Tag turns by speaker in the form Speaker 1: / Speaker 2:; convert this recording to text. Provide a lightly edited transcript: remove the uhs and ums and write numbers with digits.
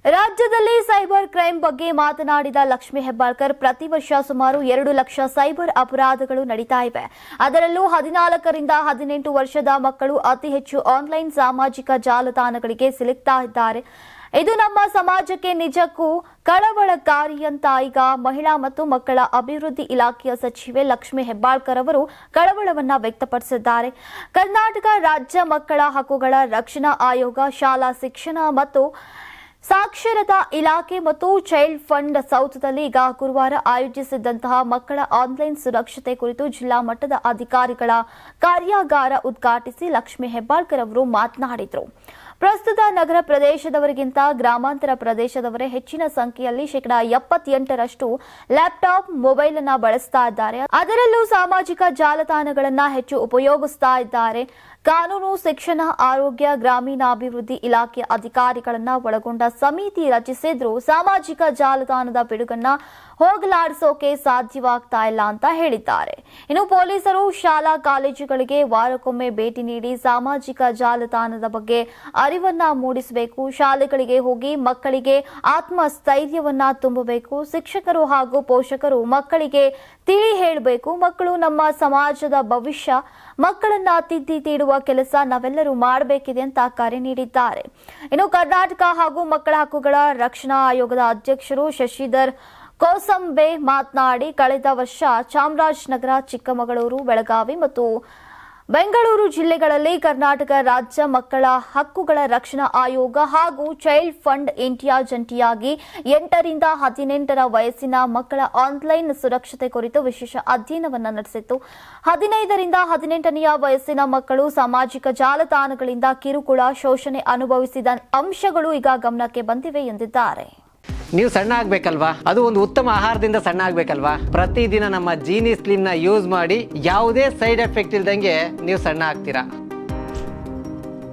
Speaker 1: ರಾಜ್ಯದಲ್ಲಿ cyber crime ಬಗ್ಗೆ ಮಾತನಾಡಿದ ಲಕ್ಷ್ಮೀ ಹೆಬ್ಬಾಳ್ಕರ್, ಪ್ರತಿ ವರ್ಷ ಸುಮಾರು 2 ಲಕ್ಷ ಸೈಬರ್ ಅಪರಾಧಗಳು ನಡೀತಾ ಇವೆ. ಅದರಲ್ಲೂ 14 ರಿಂದ 18 ವರ್ಷದ ಮಕ್ಕಳು ಅತಿ ಹೆಚ್ಚು ಆನ್ಲೈನ್ ಸಾಮಾಜಿಕ ಜಾಲತಾಣಗಳಿಗೆ ಸಿಲುಕ್ತಾ ಇದ್ದಾರೆ. ಇದು ನಮ್ಮ ಸಮಾಜಕ್ಕೆ ನಿಜಕ್ಕೂ ಕಳವಳಕಾರಿ ಅಂತ ಈಗ ಮಹಿಳಾ ಮತ್ತು ಮಕ್ಕಳ ಅಭಿವೃದ್ಧಿ ಇಲಾಖೆಯ ಸಚಿವೆ ಲಕ್ಷ್ಮೀ ಹೆಬ್ಬಾಳ್ಕರ್ ಅವರು ಕಳವಳವನ್ನ ವ್ಯಕ್ತಪಡಿಸಿದ್ದಾರೆ. ಕರ್ನಾಟಕ ರಾಜ್ಯ ಮಕ್ಕಳ ಹಕ್ಕುಗಳ ರಕ್ಷಣಾ ಆಯೋಗ, ಶಾಲಾ ಶಿಕ್ಷಣ ಮತ್ತು ಸಾಕ್ಷರತಾ ಇಲಾಖೆ ಮತ್ತು ಚೈಲ್ಡ್ ಫಂಡ್ ಸೌಧದಲ್ಲಿ ಈಗ ಗುರುವಾರ ಆಯೋಜಿಸಿದ್ದಂತಹ ಮಕ್ಕಳ ಆನ್ಲೈನ್ ಸುರಕ್ಷತೆ ಕುರಿತು ಜಿಲ್ಲಾ ಮಟ್ಟದ ಅಧಿಕಾರಿಗಳ ಕಾರ್ಯಾಗಾರ ಉದ್ಘಾಟಿಸಿ ಲಕ್ಷ್ಮೀ ಹೆಬ್ಬಾಳ್ಕರ್ ಅವರು ಮಾತನಾಡಿದರು. ಪ್ರಸ್ತುತ ನಗರ ಪ್ರದೇಶದವರಿಗಿಂತ ಗ್ರಾಮಾಂತರ ಪ್ರದೇಶದವರೇ ಹೆಚ್ಚಿನ ಸಂಖ್ಯೆಯಲ್ಲಿ 78% ಲ್ಯಾಪ್ಟಾಪ್, ಮೊಬೈಲ್ ಅನ್ನು ಬಳಸ್ತಾ ಇದ್ದಾರೆ. ಅದರಲ್ಲೂ ಸಾಮಾಜಿಕ ಜಾಲತಾಣಗಳನ್ನು ಹೆಚ್ಚು ಉಪಯೋಗಿಸ್ತಾ ಇದ್ದಾರೆ. ಕಾನೂನು, ಶಿಕ್ಷಣ, ಆರೋಗ್ಯ, ಗ್ರಾಮೀಣಾಭಿವೃದ್ಧಿ ಇಲಾಖೆ ಅಧಿಕಾರಿಗಳನ್ನ ಒಳಗೊಂಡ ಸಮಿತಿ ರಚಿಸಿದ್ರು ಸಾಮಾಜಿಕ ಜಾಲತಾಣದ ಪಿಡುಗನ್ನ ಹೋಗಲಾಡಿಸೋಕೆ ಸಾಧ್ಯವಾಗ್ತಾ ಇಲ್ಲ ಅಂತ ಹೇಳಿದ್ದಾರೆ. ಇನ್ನು ಪೊಲೀಸರು ಶಾಲಾ ಕಾಲೇಜುಗಳಿಗೆ ವಾರಕ್ಕೊಮ್ಮೆ ಭೇಟಿ ನೀಡಿ ಸಾಮಾಜಿಕ ಜಾಲತಾಣದ ಬಗ್ಗೆ ಅರಿವನ್ನ ಮೂಡಿಸಬೇಕು. ಶಾಲೆಗಳಿಗೆ ಹೋಗಿ ಮಕ್ಕಳಿಗೆ ಆತ್ಮಸ್ಥೈರ್ಯವನ್ನ ತುಂಬಬೇಕು. ಶಿಕ್ಷಕರು ಹಾಗೂ ಪೋಷಕರು ಮಕ್ಕಳಿಗೆ ತಿಳಿ ಹೇಳಬೇಕು. ಮಕ್ಕಳು ನಮ್ಮ ಸಮಾಜದ ಭವಿಷ್ಯ. ಮಕ್ಕಳನ್ನ ತಿದ್ದಿ ತೀಡುವ ಕೆಲಸ ನಾವೆಲ್ಲರೂ ಮಾಡಬೇಕಿದೆ ಅಂತ ಕರೆ ನೀಡಿದ್ದಾರೆ. ಇನ್ನು ಕರ್ನಾಟಕ ಹಾಗೂ ಮಕ್ಕಳ ಹಕ್ಕುಗಳ ರಕ್ಷಣಾ ಆಯೋಗದ ಅಧ್ಯಕ್ಷರು ಶಶಿಧರ್ ಕೋಸಂಬೆ ಮಾತನಾಡಿ, ಕಳೆದ ವರ್ಷ ಚಾಮರಾಜನಗರ, ಚಿಕ್ಕಮಗಳೂರು, ಬೆಳಗಾವಿ ಮತ್ತು ಬೆಂಗಳೂರು ಜಿಲ್ಲೆಗಳಲ್ಲಿ ಕರ್ನಾಟಕ ರಾಜ್ಯ ಮಕ್ಕಳ ಹಕ್ಕುಗಳ ರಕ್ಷಣಾ ಆಯೋಗ ಹಾಗೂ ಚೈಲ್ಡ್ ಫಂಡ್ ಇಂಡಿಯಾ ಜಂಟಿಯಾಗಿ 8 ರಿಂದ 18 ವಯಸ್ಸಿನ ಮಕ್ಕಳ ಆನ್ಲೈನ್ ಸುರಕ್ಷತೆ ಕುರಿತು ವಿಶೇಷ ಅಧ್ಯಯನವನ್ನು ನಡೆಸಿತ್ತು. 15 ರಿಂದ 18ನೇ ವಯಸ್ಸಿನ ಮಕ್ಕಳು ಸಾಮಾಜಿಕ ಜಾಲತಾಣಗಳಿಂದ ಕಿರುಕುಳ, ಶೋಷಣೆ ಅನುಭವಿಸಿದ ಅಂಶಗಳು ಈಗ ಗಮನಕ್ಕೆ ಬಂದಿವೆ ಎಂದಿದ್ದಾರೆ.
Speaker 2: ನೀವು ಸಣ್ಣ ಆಗ್ಬೇಕಲ್ವಾ? ಅದು ಒಂದು ಉತ್ತಮ ಆಹಾರದಿಂದ ಸಣ್ಣ ಆಗ್ಬೇಕಲ್ವಾ? ಪ್ರತಿದಿನ ನಮ್ಮ ಜೀನಿ ಸ್ಲಿಮ್ ನ ಯೂಸ್ ಮಾಡಿ ಯಾವುದೇ ಸೈಡ್ ಎಫೆಕ್ಟ್ ಇಲ್ದಂಗೆ ನೀವು ಸಣ್ಣ ಆಗ್ತೀರಾ.